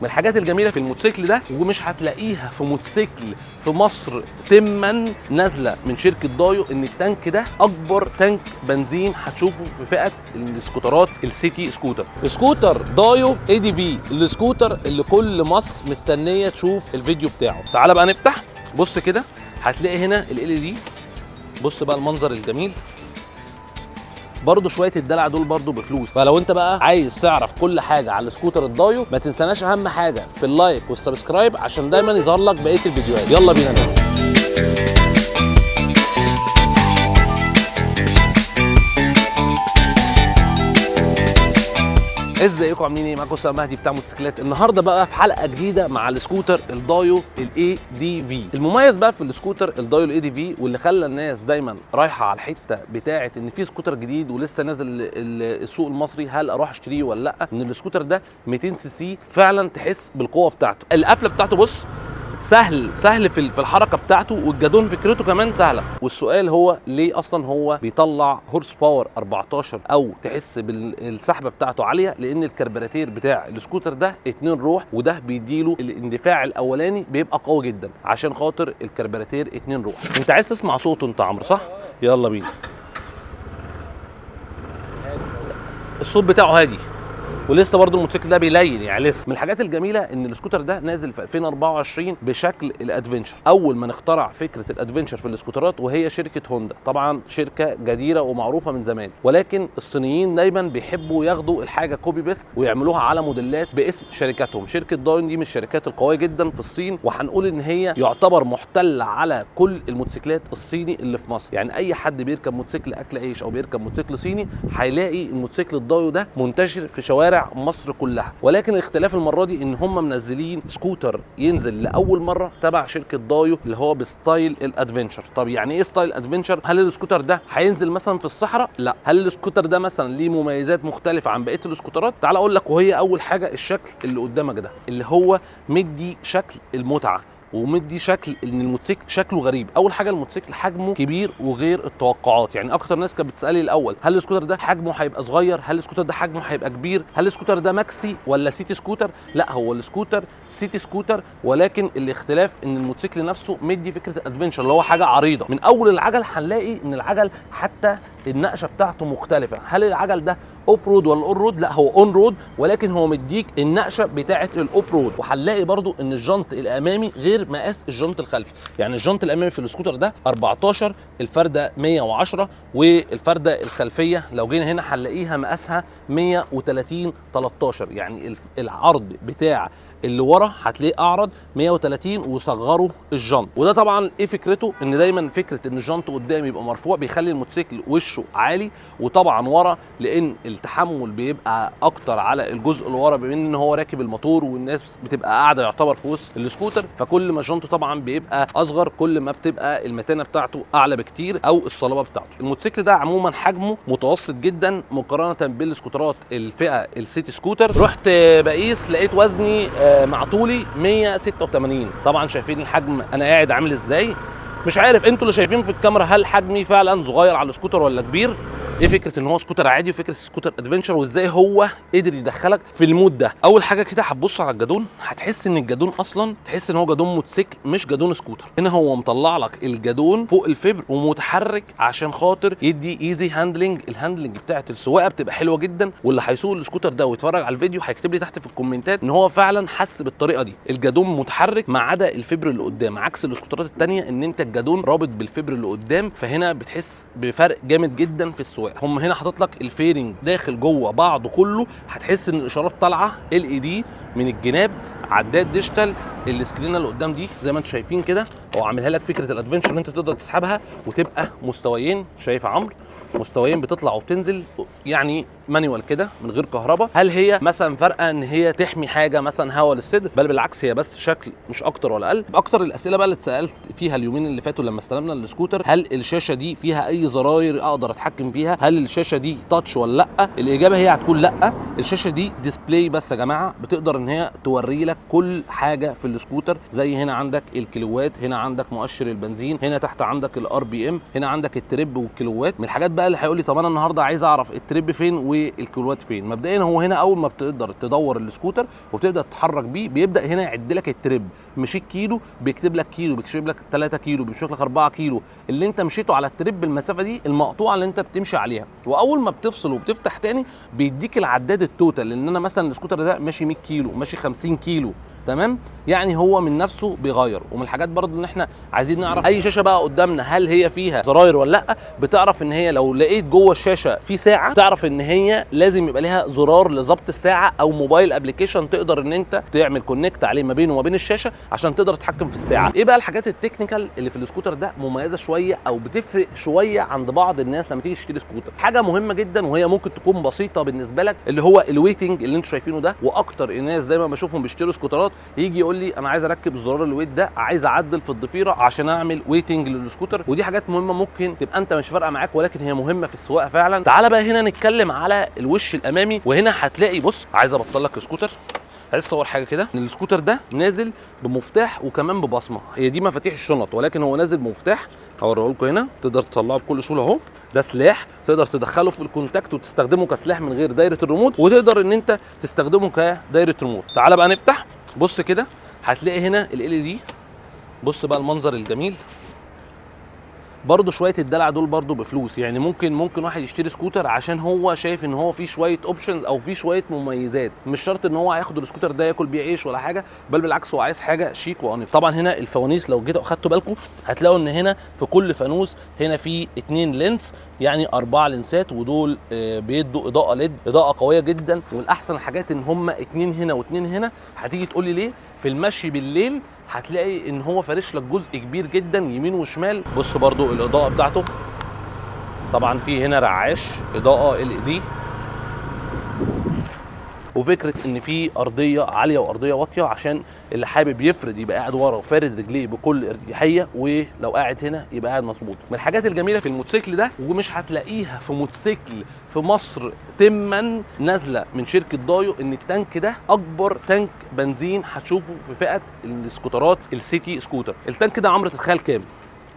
من الحاجات الجميله في الموتوسيكل ده، ومش هتلاقيها في موتوسيكل في مصر تما نازله من شركه دايو، ان التانك ده اكبر تانك بنزين هتشوفه في فئه السكوترات السيتي سكوتر. سكوتر دايو اي دي في، السكوتر اللي كل مصر مستنيه تشوف الفيديو بتاعه. تعال بقى نفتح، بص كده هتلاقي هنا ال دي، بص بقى المنظر الجميل، برضه شويه الدلع دول برضه بفلوس. فلو انت بقى عايز تعرف كل حاجه على السكوتر الدايو، ما تنساناش اهم حاجه في اللايك والسبسكرايب عشان دايما يظهر لك بقيه الفيديوهات. يلا بينا نبدا. ازيكم عاملين ايه؟ معاكم اسامه مهدي بتاع موتوسيكلات. النهارده بقى في حلقه جديده مع السكوتر الدايو الاي دي في. المميز بقى في السكوتر الدايو الاي دي في، واللي خلى الناس دايما رايحه على الحته بتاعه ان في سكوتر جديد ولسه نازل السوق المصري، هل اروح اشتريه ولا لا؟ ان السكوتر ده 200 سي سي، فعلا تحس بالقوه بتاعته. القفله بتاعته بص سهل في الحركه بتاعته، والجادون فكرته كمان سهله. والسؤال هو ليه اصلا هو بيطلع هورس باور 14 او تحس بالسحبه بتاعته عاليه؟ لان الكربراتير بتاع السكوتر ده 2 روح، وده بيديله الاندفاع الاولاني بيبقى قوي جدا عشان خاطر الكربراتير 2 روح. انت عايز تسمع صوته انت عمرو صح؟ يلا بينا. الصوت بتاعه هادي، ولسه برضو الموتوسيكل ده بيلين يعني لسه. من الحاجات الجميله ان السكوتر ده نازل في 2024 بشكل الادفنشر. اول ما نخترع فكره الادفنشر في السكوترات وهي شركه هوندا، طبعا شركه جديره ومعروفه من زمان، ولكن الصينيين دايما بيحبوا ياخدوا الحاجه كوبي بيست ويعملوها على موديلات باسم شركاتهم. شركه داين دي من الشركات القويه جدا في الصين، وهنقول ان هي يعتبر محتل على كل الموتوسيكلات الصيني اللي في مصر. يعني اي حد بيركب موتوسيكل اكل عيش او بيركب موتوسيكل صيني هيلاقي الموتوسيكل الدايو ده منتشر في شوارع مصر كلها. ولكن الاختلاف المره دي ان هم منزلين سكوتر ينزل لاول مره تبع شركه دايو اللي هو بستايل الادفنشر. طب يعني ايه ستايل ادفنشر؟ هل السكوتر ده هينزل مثلا في الصحراء؟ لا. هل السكوتر ده مثلا ليه مميزات مختلفه عن بقيه السكوترات؟ تعال اقول لك. وهي اول حاجه الشكل اللي قدامك ده، اللي هو مدي شكل المتعه، ومدي شكل ان الموتوسيكل شكله غريب. اول حاجه الموتوسيكل حجمه كبير وغير التوقعات. يعني اكتر ناس كانت بتسالي الاول هل السكوتر ده حجمه هيبقى صغير؟ هل السكوتر ده حجمه هيبقى كبير؟ هل السكوتر ده ماكسي ولا سيتي سكوتر؟ لا، هو السكوتر سيتي سكوتر، ولكن الاختلاف ان الموتوسيكل نفسه مدي فكره الادفنشر اللي هو حاجه عريضه. من اول العجل هنلاقي ان العجل حتى النقشه بتاعته مختلفه. هل العجل ده اوف رود ولا اون رود؟ لا، هو اون رود، ولكن هو مديك النقشه بتاعه الاوف رود. وهنلاقي برضو ان الجنط الامامي غير مقاس الجنط الخلفي. يعني الجنط الامامي في السكوتر ده 14، الفرده 110، والفرده الخلفيه لو جينا هنا هنلاقيها مقاسها 130 13. يعني العرض بتاع اللي ورا هتلاقيه اعرض 130 وصغروا الجنط. وده طبعا ايه فكرته؟ ان دايما فكره ان الجنط قدام يبقى مرفوع بيخلي الموتوسيكل وشه عالي، وطبعا ورا لان التحمل بيبقى اكتر على الجزء اللي ورا، بما ان هو راكب الموتور والناس بتبقى قاعده يعتبر في وسط السكوتر. فكل ما الجنط طبعا بيبقى اصغر كل ما بتبقى المتانه بتاعته اعلى بكتير او الصلابه بتاعته. الموتوسيكل ده عموما حجمه متوسط جدا مقارنه بالسكوترات الفئه السيتي سكوتر. رحت بقيس لقيت وزني مع طولي 186. طبعا شايفين الحجم انا قاعد عامل ازاي؟ مش عارف انتوا اللي شايفين في الكاميرا هل حجمي فعلا صغير على السكوتر ولا كبير؟ ايه فكره ان هو سكوتر عادي وفكره سكوتر ادفنشر، وازاي هو قدر يدخلك في المود ده؟ اول حاجه كده هتبص على الجادون، هتحس ان الجادون اصلا تحس ان هو جادون موتوسيكل مش جادون سكوتر. هنا هو مطلع لك الجادون فوق الفبر ومتحرك عشان خاطر يدي ايزي هاندلنج. الهاندلنج بتاعت السواقه بتبقى حلوه جدا، واللي هيسوق السكوتر ده ويتفرج على الفيديو هيكتب لي تحت في الكومنتات ان هو فعلا حس بالطريقه دي. الجادون متحرك ما عدا الفبر اللي قدام، عكس السكوترات الثانيه ان انت الجادون رابط بالفبر اللي قدام، فهنا بتحس بفرق جامد جدا في السواقه. هم هنا حاطط لك الفيرنج داخل جوه بعضه كله، هتحس ان الاشارات طالعه LED من الجناب، عداد ديجيتال. السكرينه اللي قدام دي زي ما انتم شايفين كده هو عاملها لك فكره الادفنشر ان انت تقدر تسحبها وتبقى مستويين. شايف يا عمرو؟ مستويين بتطلع وبتنزل، يعني مانيوال كده من غير كهرباء. هل هي مثلا فارقه ان هي تحمي حاجه مثلا هوا للصدر؟ بل بالعكس، هي بس شكل مش اكتر ولا اقل. اكتر الاسئله بقى اللي اتسالت فيها اليومين اللي فاتوا لما استلمنا السكوتر، هل الشاشه دي فيها اي زراير اقدر اتحكم فيها؟ هل الشاشه دي تاتش ولا لا؟ الاجابه هي هتكون لا. الشاشه دي ديسبلاي بس يا جماعه، بتقدر ان هي توري لك عندك كل حاجه في السكوتر، زي هنا عندك الكيلوات، هنا عندك مؤشر البنزين، هنا تحت عندك الار بي ام، هنا عندك التريب والكيلوات. من الحاجات بقى اللي هيقول لي طب انا النهارده عايز اعرف التريب فين والكيلوات فين. مبدئيا هو هنا اول ما بتقدر تدور السكوتر وتبدا تتحرك بيه بيبدا هنا يعد لك التريب. مشيت كيلو بيكتب لك كيلو، بيكتب لك 3 كيلو، بيكتب لك 4 كيلو، اللي انت مشيته على التريب المسافه دي المقطوعه اللي انت بتمشي عليها. واول ما بتفصل وبتفتح تاني بيديك العداد التوتال، لان انا مثلا السكوتر ده ماشي 100 كيلو، ماشي 50 كيلو، تمام؟ يعني هو من نفسه بيغير. ومن الحاجات برضو ان احنا عايزين نعرف اي شاشه بقى قدامنا هل هي فيها زراير ولا لا. بتعرف ان هي لو لقيت جوه الشاشه في ساعه تعرف ان هي لازم يبقى ليها زرار لظبط الساعه او موبايل ابلكيشن تقدر ان انت تعمل كونكت عليه ما بينه وما بين الشاشه عشان تقدر تتحكم في الساعه. ايه بقى الحاجات التكنيكال اللي في السكوتر ده مميزه شويه او بتفرق شويه عند بعض الناس لما تيجي تشتري سكوتر؟ حاجه مهمه جدا وهي ممكن تكون بسيطه بالنسبه لك، اللي هو الويتنج اللي انتوا شايفينه ده. واكتر الناس دايما بشوفهم بيشتروا سكوترات يجي يقول لي انا عايز اركب زرار الويت ده، عايز اعدل في الضفيره عشان اعمل ويتنج للسكوتر. ودي حاجات مهمه ممكن تبقى انت مش فارقه معاك ولكن هي مهمه في السواقه فعلا. تعال بقى هنا نتكلم على الوش الامامي. وهنا هتلاقي بص، عايز ابطل لك السكوتر، عايز اصور حاجه كده ان السكوتر ده نازل بمفتاح وكمان ببصمه. هي دي مفاتيح الشنط ولكن هو نازل بمفتاح، هوريه لكم هنا. تقدر تطلعه بكل سهوله اهو، ده سلاح تقدر تدخله في الكونتاكت وتستخدمه كسلاح من غير دايره الريموت، وتقدر ان انت تستخدمه كدايره ريموت. تعال بقى نفتح، بص كده هتلاقي هنا ال دي. بص بقى المنظر الجميل. برضه شويه الدلع دول برضه بفلوس، يعني ممكن واحد يشتري سكوتر عشان هو شايف ان هو فيه شويه اوبشنز او فيه شويه مميزات، مش شرط ان هو هياخد السكوتر ده ياكل بيه عيش ولا حاجه، بل بالعكس هو عايز حاجه شيك وانيق. طبعا هنا الفوانيس لو جيتوا اخدتوا بالكم هتلاقوا ان هنا في كل فانوس هنا في 2 لينس، يعني 4 لينسات، ودول بيدوا اضاءه ليد، اضاءه قويه جدا. ومن احسن الحاجات ان هم 2 هنا و2 هنا. هتيجي تقول لي ليه؟ في المشي بالليل هتلاقي ان هو فارش لك جزء كبير جدا يمين وشمال. بص برضو الاضاءه بتاعته، طبعا في هنا رعاش اضاءه LED، وفكره ان في ارضيه عاليه وارضيه واطيه عشان اللي حابب يفرد يبقى قاعد ورا وفارد رجليه بكل ارتياحيه، ولو قاعد هنا يبقى قاعد مظبوط. من الحاجات الجميله في الموتوسيكل ده، ومش هتلاقيها في موتوسيكل في مصر تما نازله من شركه دايو، ان التانك ده اكبر تانك بنزين هتشوفه في فئه السكوترات السيتي سكوتر. التانك ده عمره تتخيل كام؟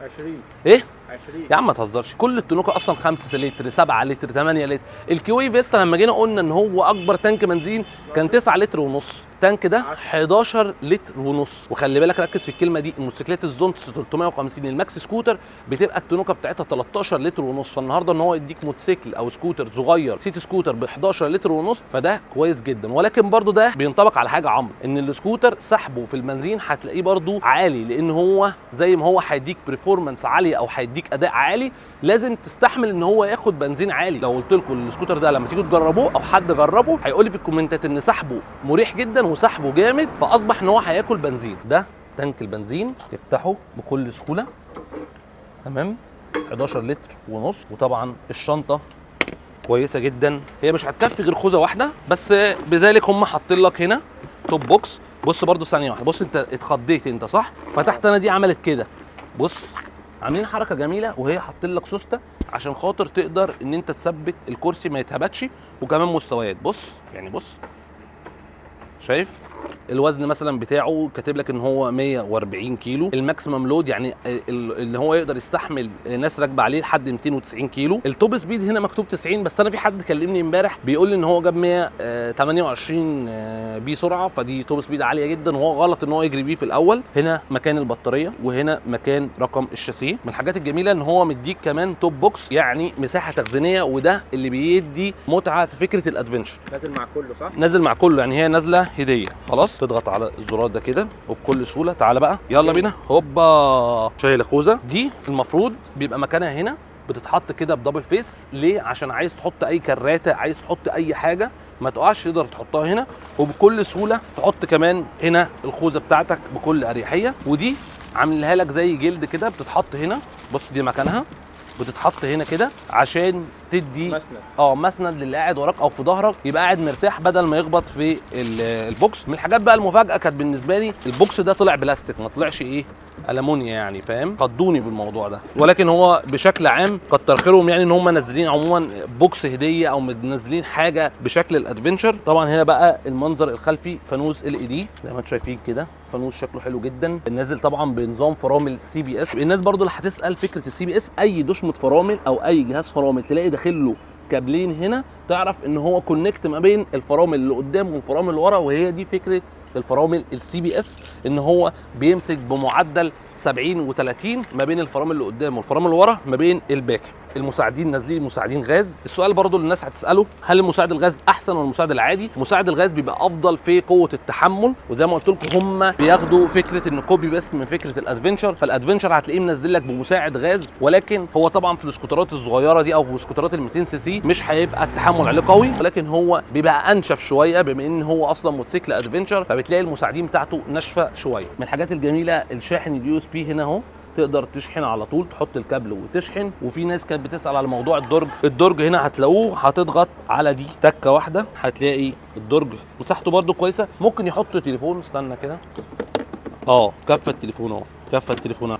20. ايه 20 يا عم ما تهزرش، كل التنوكه اصلا 5 لتر 7 لتر 8 لتر. الكويف لسه لما جينا قلنا ان هو اكبر تانك بنزين كان 9 لتر ونص، التانك ده 11 لتر ونص. وخلي بالك ركز في الكلمه دي، الموتوسيكلات الزونتس 350 الماكس سكوتر بتبقى التنوكه بتاعتها 13 لتر ونص. فالنهارده ان هو يديك موتوسيكل او سكوتر صغير سيتي سكوتر ب 11 لتر ونص فده كويس جدا. ولكن برضو ده بينطبق على حاجه عمرو، ان السكوتر سحبه في البنزين هتلاقيه برضو عالي، لان هو زي ما هو هيديك بريفورمانس عاليه او هيديك اداء عالي لازم تستحمل ان هو ياخد بنزين عالي. لو قلت لكم السكوتر ده لما تيجوا تجربوه او حد جربه هيقول لي في الكومنتات ان سحبه مريح جدا وسحبه جامد، فاصبح ان هو هياكل بنزين. ده تانك البنزين تفتحه بكل سهوله، تمام، 11 لتر ونص. وطبعا الشنطه كويسه جدا، هي مش هتكفي غير خوذه واحده بس، بذلك هم حاطين لك هنا توب بوكس. بص برده ثانيه واحده، بص انت اتخضيت انت صح؟ فتحت انا دي عملت كده، بص عاملين حركه جميله، وهي حاطين لك سوسته عشان خاطر تقدر ان انت تثبت الكرسي ما يتهبطش. وكمان مستويات، بص يعني بص شايف الوزن مثلا بتاعه كاتب لك ان هو 140 كيلو. الماكسيمم لود يعني اللي هو يقدر يستحمل ناس راكبه عليه لحد 290 كيلو. التوب سبيد هنا مكتوب 90، بس انا في حد كلمني امبارح بيقول لي ان هو جاب 128 بي سرعه، فدي توب سبيد عاليه جدا وهو غلط ان هو يجري بيه في الاول. هنا مكان البطاريه وهنا مكان رقم الشاسيه. من الحاجات الجميله ان هو مديك كمان توب بوكس، يعني مساحه تخزينيه، وده اللي بيدي متعه في فكره الادفنتشر. نازل مع كله صح؟ نازل مع كله، يعني هي نازله هديه. خلاص تضغط على الزرار ده كده وبكل سهوله. تعالى بقى يلا بينا، هوبا. شايل الخوذه دي المفروض بيبقى مكانها هنا، بتتحط كده بدبل فيس. ليه؟ عشان عايز تحط اي كراته، عايز تحط اي حاجه ما تقعش، تقدر تحطها هنا وبكل سهوله. تحط كمان هنا الخوذه بتاعتك بكل اريحيه. ودي عاملها لك زي جلد كده، بتتحط هنا. بص دي مكانها، بتتحط هنا كده عشان تدي مسند. مسند للي قاعد وراك او في ظهرك، يبقى قاعد مرتاح بدل ما يخبط في البوكس. من الحاجات بقى المفاجاه كانت بالنسبه لي البوكس ده طلع بلاستيك، ما طلعش ايه ألمونيا يعني، فاهم؟ قدوني بالموضوع ده، ولكن هو بشكل عام كتر خيرهم يعني ان هم منزلين عموما بوكس هديه او منزلين حاجه بشكل الادفنتشر. طبعا هنا بقى المنظر الخلفي فانوس LED زي ما انتم شايفين كده، فانوس شكله حلو جدا، نازل طبعا بنظام فرامل CBS. الناس برضو اللي هتسال فكره الCBS، اي دشمه فرامل او اي جهاز فرامل تلاقي داخل له كابلين هنا، تعرف ان هو كونكت ما بين الفرامل اللي قدام والفرامل اللي ورا، وهي دي فكره الفرامل CBS، ان هو بيمسك بمعدل 70 و30 ما بين الفرامل اللي قدام والفرامل اللي ورا ما بين الباك. المساعدين نازلين مساعدين غاز. السؤال برضو اللي الناس هتساله، هل المساعد الغاز احسن ولا المساعد العادي؟ مساعد الغاز بيبقى افضل في قوه التحمل، وزي ما قلت لكم هم بياخدوا فكره ان كوبي بس من فكره الادفنتشر، فالادفنتشر هتلاقيه منزل لك بمساعد غاز، ولكن هو طبعا في السكوترات الصغيره دي او في السكوترات ال 200 سي مش هيبقى التحمل عليه قوي، ولكن هو بيبقى انشف شويه بما ان هو اصلا موتوسيكل ادفنتشر، فبتلاقي المساعدين بتاعته ناشفه شويه. من الحاجات الجميله الشاحن USB هنا اهو، تقدر تشحن على طول، تحط الكابل وتشحن. وفي ناس كانت بتسال على موضوع الدرج هنا هتلاقوه، هتضغط على دي تكه واحده هتلاقي الدرج مساحته برده كويسه، ممكن يحط تليفون. استنى كده، كفه التليفون اهو، كفه التليفون.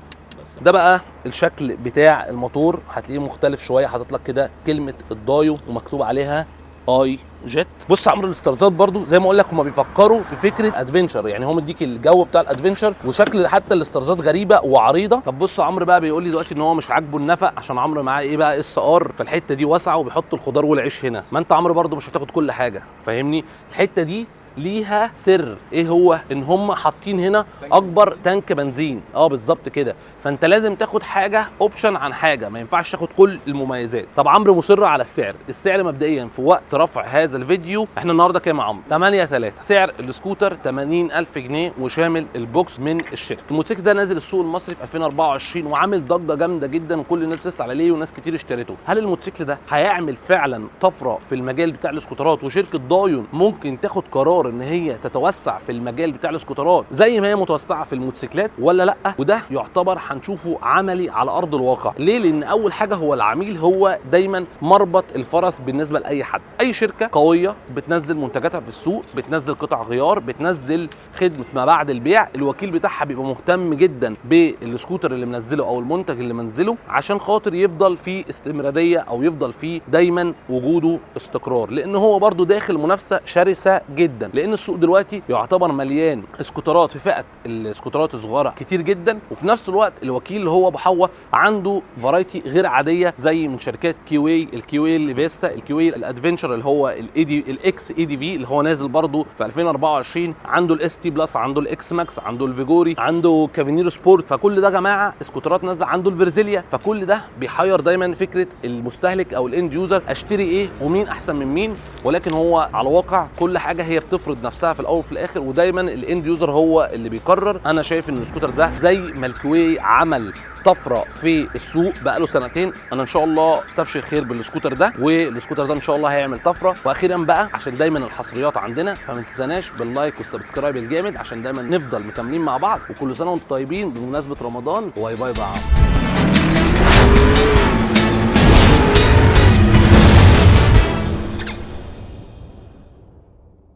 ده بقى الشكل بتاع الموتور، هتلاقيه مختلف شويه، حاطط لك كده كلمه الدايو ومكتوب عليها اي جيت. بص يا عمرو، الاسترزات برضو زي ما اقول لك هم بيفكروا في فكره ادفنتشر، يعني هم مديك الجو بتاع الادفنتشر، وشكل حتى الاسترزات غريبه وعريضه. طب بص عمرو بقى بيقول لي دلوقتي ان هو مش عاجبه النفق، عشان عمرو معاه ايه بقى SR، فالحته دي واسعه وبيحط الخضار والعيش هنا. ما انت عمرو برضو مش هتاخد كل حاجه، فاهمني؟ الحته دي ليها سر، ايه هو؟ ان هم حاطين هنا اكبر تانك بنزين، بالظبط كده، فانت لازم تاخد حاجه اوبشن عن حاجه، ما ينفعش تاخد كل المميزات. طب عمرو مصر على السعر مبدئيا في وقت رفع هذا الفيديو، احنا النهارده كام يا عمرو؟ 8/3، سعر السكوتر 80,000 جنيه وشامل البوكس من الشركه. الموتوسيكل ده نازل السوق المصري في 2024 وعامل ضجه جامده جدا، وكل الناس تسال عليه وناس كتير اشترته. هل الموتوسيكل ده هيعمل فعلا طفره في المجال بتاع السكوترات، وشركه دايون ممكن تاخد قرار ان هي تتوسع في المجال بتاع السكوترات زي ما هي متوسعه في الموتوسيكلات ولا لا؟ وده يعتبر هنشوفه عملي على ارض الواقع. ليه؟ لان اول حاجه هو العميل هو دايما مربط الفرس بالنسبه لاي حد. اي شركه قويه بتنزل منتجاتها في السوق، بتنزل قطع غيار، بتنزل خدمه ما بعد البيع، الوكيل بتاعها بيبقى مهتم جدا بالسكوتر اللي منزله او المنتج اللي منزله، عشان خاطر يفضل فيه استمراريه او يفضل فيه دايما وجوده استقرار، لان هو برده داخل منافسه شرسه جدا، لان السوق دلوقتي يعتبر مليان سكوترات في فئه السكوترات الصغيره كتير جدا، وفي نفس الوقت الوكيل اللي هو بحوه عنده فرايتي غير عاديه زي من شركات كيوي، الكيوي فيستا، الكيوي الادفنتشر اللي هو الاكس اي دي في اللي هو نازل برضو في 2024، عنده الاس تي بلس، عنده الاكس ماكس، عنده الفيجوري، عنده كافينيرو سبورت، فكل ده يا جماعه سكوترات نازله، عنده الفيرزيليا، فكل ده بيحير دايما فكره المستهلك او الاند يوزر اشتري ايه ومين احسن من مين، ولكن هو على واقع كل حاجه هي بتفرض نفسها في الاول وفي الاخر، ودايما الاند يوزر هو اللي بيقرر. انا شايف ان السكوتر ده زي ما الكيوي عمل طفره في السوق بقاله سنتين، انا ان شاء الله استبشر خير بالسكوتر ده، والسكوتر ده ان شاء الله هيعمل طفره. واخيرا بقى عشان دايما الحصريات عندنا، فما تنساناش باللايك والسبسكرايب الجامد عشان دايما نفضل مكملين مع بعض، وكل سنه وانتم طيبين بمناسبه رمضان، وباي باي بقى.